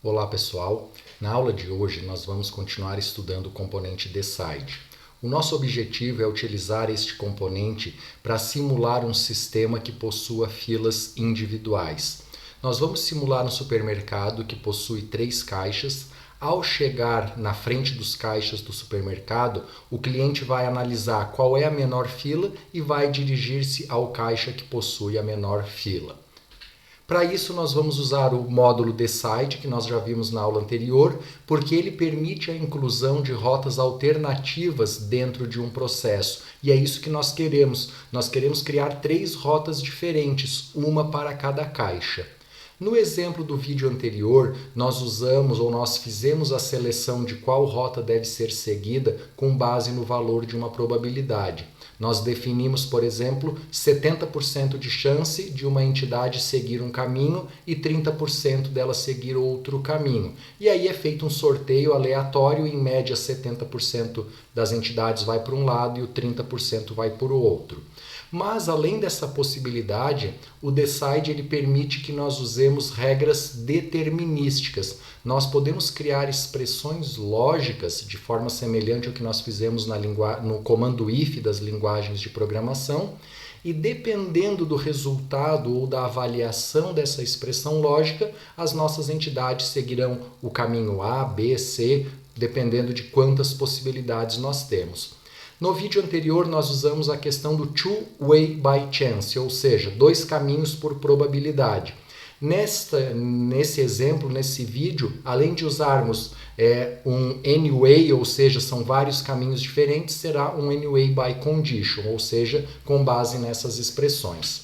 Olá pessoal, na aula de hoje nós vamos continuar estudando o componente decide. O nosso objetivo é utilizar este componente para simular um sistema que possua filas individuais. Nós vamos simular um supermercado que possui 3 caixas. Ao chegar na frente dos caixas do supermercado, o cliente vai analisar qual é a menor fila e vai dirigir-se ao caixa que possui a menor fila. Para isso, nós vamos usar o módulo decide, que nós já vimos na aula anterior, porque ele permite a inclusão de rotas alternativas dentro de um processo. E é isso que nós queremos. Nós queremos criar 3 rotas diferentes, uma para cada caixa. No exemplo do vídeo anterior, nós fizemos a seleção de qual rota deve ser seguida com base no valor de uma probabilidade. Nós definimos, por exemplo, 70% de chance de uma entidade seguir um caminho e 30% dela seguir outro caminho. E aí é feito um sorteio aleatório, em média 70% das entidades vai para um lado e o 30% vai para o outro. Mas, além dessa possibilidade, o decide ele permite que nós usemos regras determinísticas. Nós podemos criar expressões lógicas de forma semelhante ao que nós fizemos no comando if das linguagens de programação, e dependendo do resultado ou da avaliação dessa expressão lógica, as nossas entidades seguirão o caminho A, B, C, dependendo de quantas possibilidades nós temos. No vídeo anterior, nós usamos a questão do two-way by chance, ou seja, 2 caminhos por probabilidade. Nesse exemplo, nesse vídeo, além de usarmos um anyway, ou seja, são vários caminhos diferentes, será um anyway by condition, ou seja, com base nessas expressões.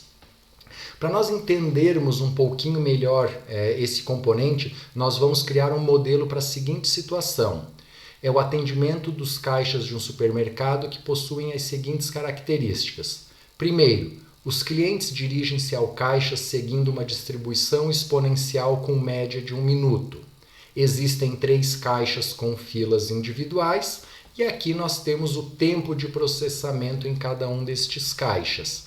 Para nós entendermos um pouquinho melhor esse componente, nós vamos criar um modelo para a seguinte situação. É o atendimento dos caixas de um supermercado que possuem as seguintes características. Primeiro, os clientes dirigem-se ao caixa seguindo uma distribuição exponencial com média de 1 minuto. Existem 3 caixas com filas individuais e aqui nós temos o tempo de processamento em cada um destes caixas.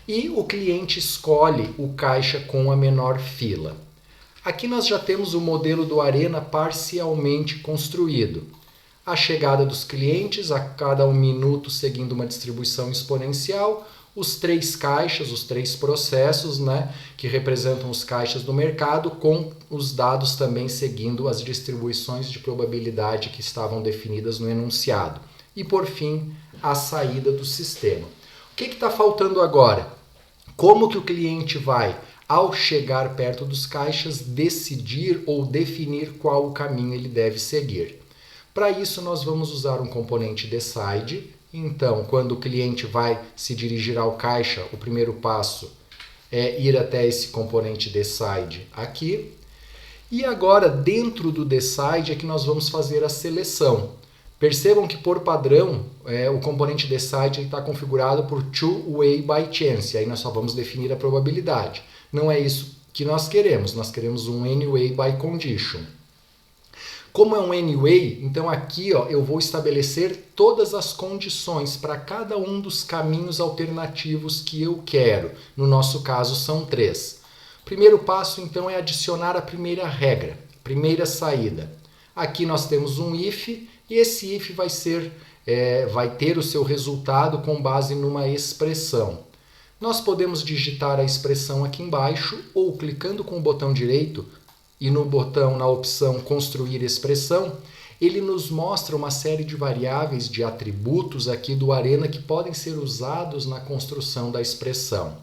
E o cliente escolhe o caixa com a menor fila. Aqui nós já temos o modelo do Arena parcialmente construído. A chegada dos clientes a cada 1 minuto seguindo uma distribuição exponencial, os 3 caixas, os 3 processos, que representam os caixas do mercado, com os dados também seguindo as distribuições de probabilidade que estavam definidas no enunciado. E por fim, a saída do sistema. O que está faltando agora? Como que o cliente vai, ao chegar perto dos caixas, decidir ou definir qual o caminho ele deve seguir? Para isso, nós vamos usar um componente decide. Então, quando o cliente vai se dirigir ao caixa, o primeiro passo é ir até esse componente decide aqui. E agora, dentro do decide, é que nós vamos fazer a seleção. Percebam que, por padrão, o componente decide está configurado por two-way by chance. Aí nós só vamos definir a probabilidade. Não é isso que nós queremos um anyway by condition. Como é um anyway, então aqui eu vou estabelecer todas as condições para cada um dos caminhos alternativos que eu quero. No nosso caso, são 3. O primeiro passo, então, é adicionar a primeira regra, primeira saída. Aqui nós temos um if, e esse if vai ter o seu resultado com base numa expressão. Nós podemos digitar a expressão aqui embaixo, ou clicando com o botão direito, e na opção construir expressão, ele nos mostra uma série de variáveis, de atributos aqui do Arena que podem ser usados na construção da expressão.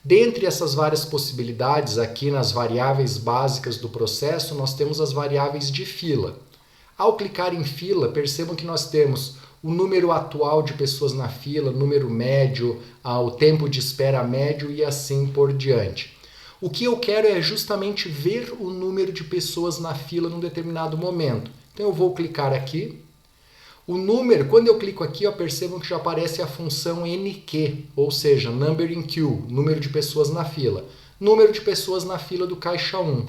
Dentre essas várias possibilidades, aqui nas variáveis básicas do processo, nós temos as variáveis de fila. Ao clicar em fila, percebam que nós temos o número atual de pessoas na fila, número médio, o tempo de espera médio e assim por diante. O que eu quero é justamente ver o número de pessoas na fila num determinado momento. Então eu vou clicar aqui. O número, quando eu clico aqui, percebam que já aparece a função NQ, ou seja, Number in Queue, número de pessoas na fila. Número de pessoas na fila do caixa 1.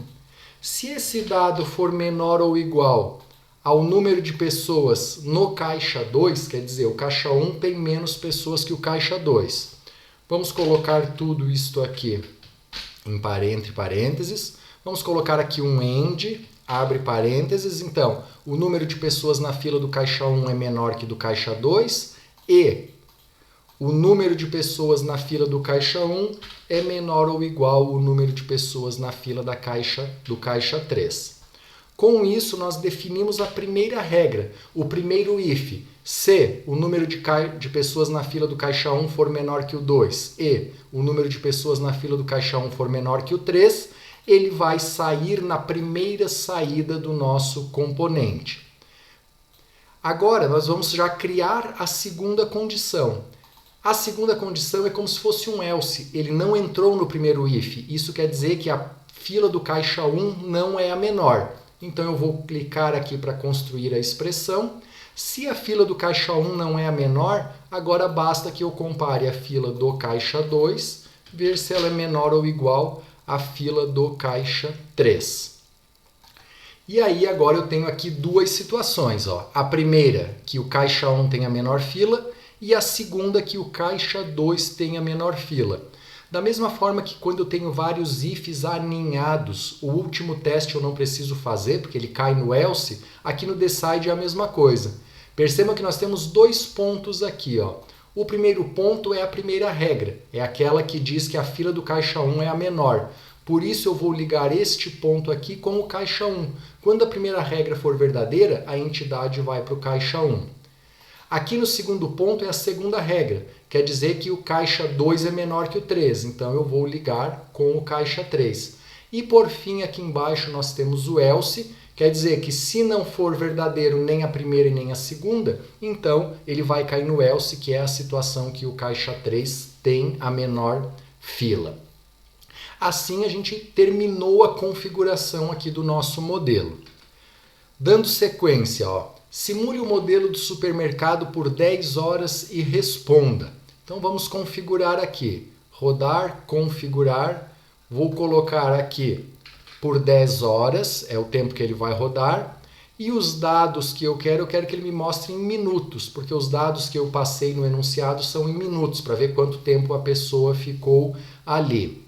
Se esse dado for menor ou igual ao número de pessoas no caixa 2, quer dizer, o caixa 1 tem menos pessoas que o caixa 2. Vamos colocar tudo isto aqui entre parênteses. Vamos colocar aqui um AND abre parênteses, então, o número de pessoas na fila do caixa 1 é menor que do caixa 2 e o número de pessoas na fila do caixa 1 é menor ou igual ao número de pessoas na fila do caixa 3. Com isso, nós definimos a primeira regra, o primeiro if. Se o número de pessoas na fila do caixa 1 for menor que o 2 e o número de pessoas na fila do caixa 1 for menor que o 3, ele vai sair na primeira saída do nosso componente. Agora, nós vamos já criar a segunda condição. A segunda condição é como se fosse um else, ele não entrou no primeiro if. Isso quer dizer que a fila do caixa 1 não é a menor. Então eu vou clicar aqui para construir a expressão. Se a fila do caixa 1 não é a menor, agora basta que eu compare a fila do caixa 2, ver se ela é menor ou igual à fila do caixa 3. E aí agora eu tenho aqui duas situações. Ó. A primeira, que o caixa 1 tem a menor fila, e a segunda, que o caixa 2 tem a menor fila. Da mesma forma que quando eu tenho vários ifs aninhados, o último teste eu não preciso fazer, porque ele cai no else, aqui no decide é a mesma coisa. Percebam que nós temos dois pontos aqui. Ó. O primeiro ponto é a primeira regra, é aquela que diz que a fila do caixa 1 é a menor. Por isso eu vou ligar este ponto aqui com o caixa 1. Quando a primeira regra for verdadeira, a entidade vai para o caixa 1. Aqui no segundo ponto é a segunda regra, quer dizer que o caixa 2 é menor que o 3, então eu vou ligar com o caixa 3. E por fim, aqui embaixo nós temos o else, quer dizer que se não for verdadeiro nem a primeira e nem a segunda, então ele vai cair no else, que é a situação que o caixa 3 tem a menor fila. Assim a gente terminou a configuração aqui do nosso modelo. Dando sequência, ó. Simule o modelo do supermercado por 10 horas e responda. Então vamos configurar aqui. Rodar, configurar. Vou colocar aqui por 10 horas, é o tempo que ele vai rodar. E os dados que eu quero que ele me mostre em minutos, porque os dados que eu passei no enunciado são em minutos, para ver quanto tempo a pessoa ficou ali.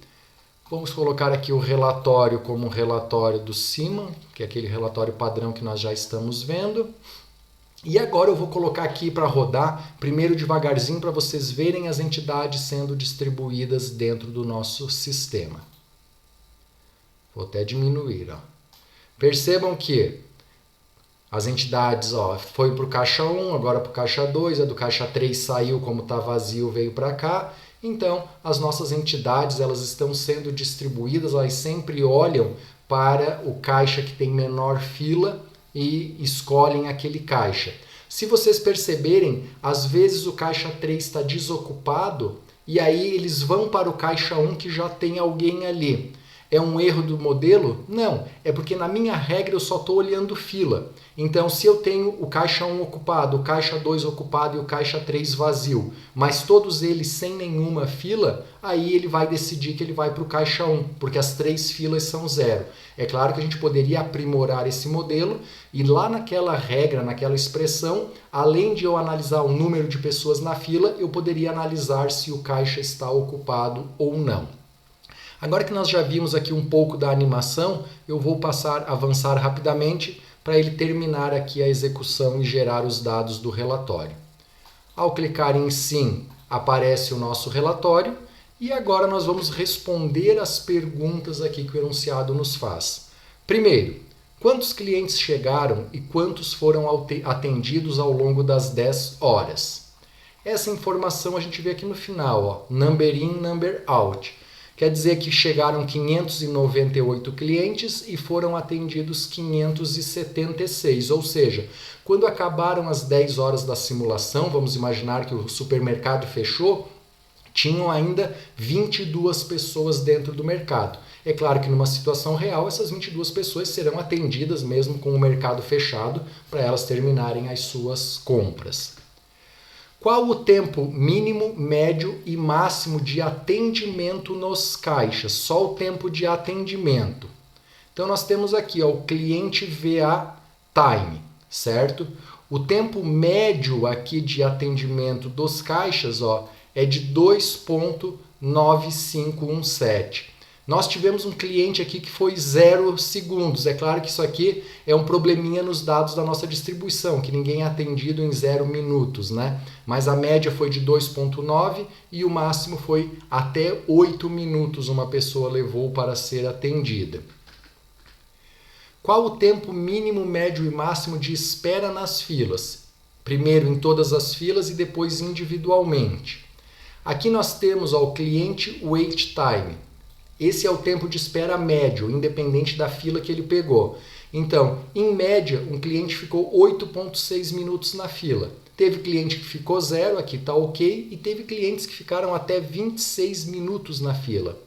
Vamos colocar aqui o relatório como um relatório do Siman, que é aquele relatório padrão que nós já estamos vendo. E agora eu vou colocar aqui para rodar, primeiro devagarzinho, para vocês verem as entidades sendo distribuídas dentro do nosso sistema. Vou até diminuir. Ó. Percebam que as entidades foi para o caixa 1, agora para o caixa 2, a do caixa 3 saiu, como está vazio, veio para cá. Então, as nossas entidades elas estão sendo distribuídas, elas sempre olham para o caixa que tem menor fila e escolhem aquele caixa. Se vocês perceberem, às vezes o caixa 3 está desocupado e aí eles vão para o caixa 1 que já tem alguém ali. É um erro do modelo? Não, é porque na minha regra eu só estou olhando fila. Então, se eu tenho o caixa 1 ocupado, o caixa 2 ocupado e o caixa 3 vazio, mas todos eles sem nenhuma fila, aí ele vai decidir que ele vai para o caixa 1, porque as 3 filas são 0. É claro que a gente poderia aprimorar esse modelo e lá naquela regra, naquela expressão, além de eu analisar o número de pessoas na fila, eu poderia analisar se o caixa está ocupado ou não. Agora que nós já vimos aqui um pouco da animação, eu vou avançar rapidamente para ele terminar aqui a execução e gerar os dados do relatório. Ao clicar em sim, aparece o nosso relatório e agora nós vamos responder as perguntas aqui que o enunciado nos faz. Primeiro, quantos clientes chegaram e quantos foram atendidos ao longo das 10 horas? Essa informação a gente vê aqui no final, ó, number in, number out. Quer dizer que chegaram 598 clientes e foram atendidos 576. Ou seja, quando acabaram as 10 horas da simulação, vamos imaginar que o supermercado fechou, tinham ainda 22 pessoas dentro do mercado. É claro que numa situação real, essas 22 pessoas serão atendidas mesmo com o mercado fechado para elas terminarem as suas compras. Qual o tempo mínimo, médio e máximo de atendimento nos caixas? Só o tempo de atendimento. Então nós temos aqui o cliente VA Time, certo? O tempo médio aqui de atendimento dos caixas é de 2,9517. Nós tivemos um cliente aqui que foi 0 segundos. É claro que isso aqui é um probleminha nos dados da nossa distribuição, que ninguém é atendido em 0 minutos, né? Mas a média foi de 2,9 e o máximo foi até 8 minutos uma pessoa levou para ser atendida. Qual o tempo mínimo, médio e máximo de espera nas filas? Primeiro em todas as filas e depois individualmente. Aqui nós temos o cliente wait time. Esse é o tempo de espera médio, independente da fila que ele pegou. Então, em média, um cliente ficou 8,6 minutos na fila. Teve cliente que ficou 0, aqui está ok, e teve clientes que ficaram até 26 minutos na fila.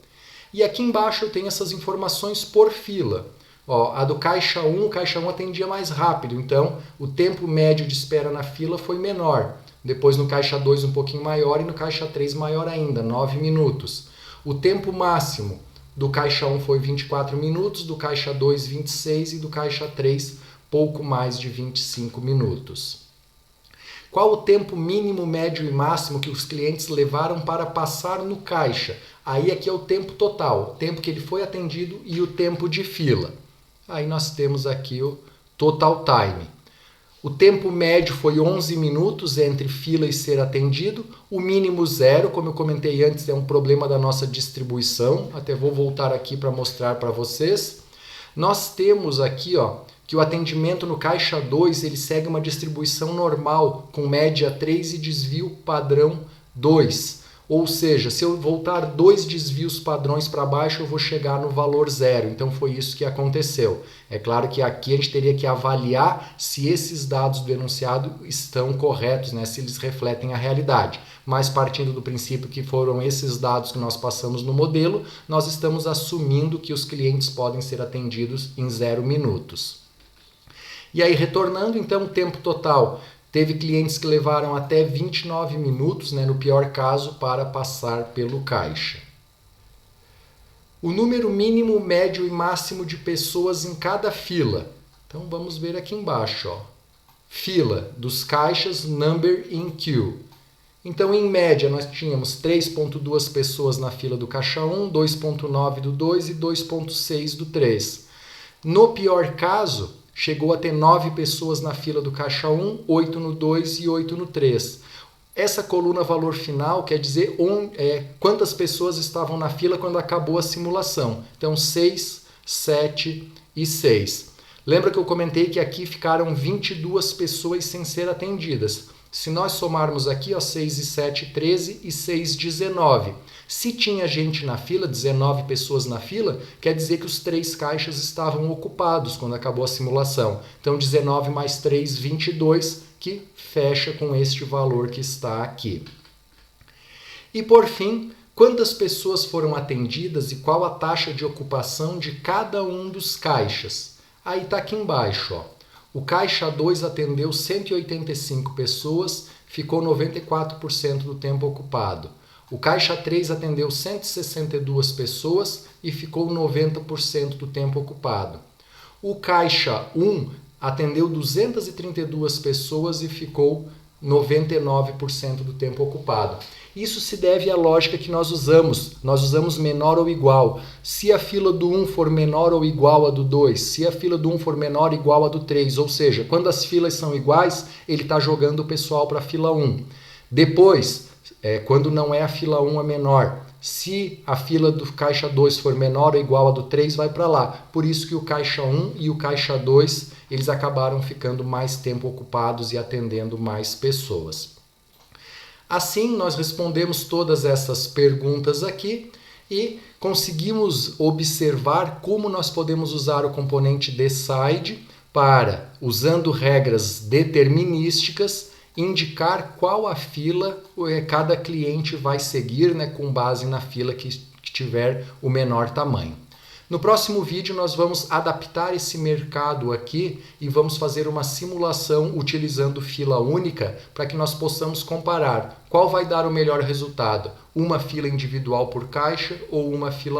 E aqui embaixo eu tenho essas informações por fila. Ó, a do caixa 1, o caixa 1 atendia mais rápido, então o tempo médio de espera na fila foi menor. Depois no caixa 2 um pouquinho maior e no caixa 3 maior ainda, 9 minutos. O tempo máximo do caixa 1 foi 24 minutos, do caixa 2 26 e do caixa 3 pouco mais de 25 minutos. Qual o tempo mínimo, médio e máximo que os clientes levaram para passar no caixa? Aí aqui é o tempo total, o tempo que ele foi atendido e o tempo de fila. Aí nós temos aqui o total time. O tempo médio foi 11 minutos entre fila e ser atendido. O mínimo 0, como eu comentei antes, é um problema da nossa distribuição. Até vou voltar aqui para mostrar para vocês. Nós temos aqui que o atendimento no caixa 2 ele segue uma distribuição normal, com média 3 e desvio padrão 2. Ou seja, se eu voltar 2 desvios padrões para baixo, eu vou chegar no valor 0. Então foi isso que aconteceu. É claro que aqui a gente teria que avaliar se esses dados do enunciado estão corretos, né? Se eles refletem a realidade. Mas partindo do princípio que foram esses dados que nós passamos no modelo, nós estamos assumindo que os clientes podem ser atendidos em 0 minutos. E aí, retornando então o tempo total, teve clientes que levaram até 29 minutos, né, no pior caso, para passar pelo caixa. O número mínimo, médio e máximo de pessoas em cada fila. Então vamos ver aqui embaixo. Fila dos caixas, number in queue. Então, em média, nós tínhamos 3,2 pessoas na fila do caixa 1, 2,9 do 2 e 2,6 do 3. No pior caso, chegou a ter 9 pessoas na fila do caixa 1, 8 no 2 e 8 no 3. Essa coluna valor final quer dizer quantas pessoas estavam na fila quando acabou a simulação. Então, 6, 7 e 6. Lembra que eu comentei que aqui ficaram 22 pessoas sem ser atendidas. Se nós somarmos aqui, 6 e 7, 13 e 6, 19. Se tinha gente na fila, 19 pessoas na fila, quer dizer que os 3 caixas estavam ocupados quando acabou a simulação. Então, 19 mais 3, 22, que fecha com este valor que está aqui. E por fim, quantas pessoas foram atendidas e qual a taxa de ocupação de cada um dos caixas? Aí está aqui embaixo, O caixa 2 atendeu 185 pessoas, ficou 94% do tempo ocupado. O caixa 3 atendeu 162 pessoas e ficou 90% do tempo ocupado. O caixa 1 atendeu 232 pessoas e ficou 99% do tempo ocupado. Isso se deve à lógica que nós usamos. Nós usamos menor ou igual. Se a fila do 1 for menor ou igual à do 2, se a fila do 1 for menor ou igual à do 3, ou seja, quando as filas são iguais, ele está jogando o pessoal para a fila 1. Depois, quando não é a fila 1 a menor, se a fila do caixa 2 for menor ou igual à do 3, vai para lá. Por isso que o caixa 1 e o caixa 2, eles acabaram ficando mais tempo ocupados e atendendo mais pessoas. Assim, nós respondemos todas essas perguntas aqui e conseguimos observar como nós podemos usar o componente decide para, usando regras determinísticas, indicar qual a fila cada cliente vai seguir, com base na fila que tiver o menor tamanho. No próximo vídeo nós vamos adaptar esse mercado aqui e vamos fazer uma simulação utilizando fila única para que nós possamos comparar qual vai dar o melhor resultado, uma fila individual por caixa ou uma fila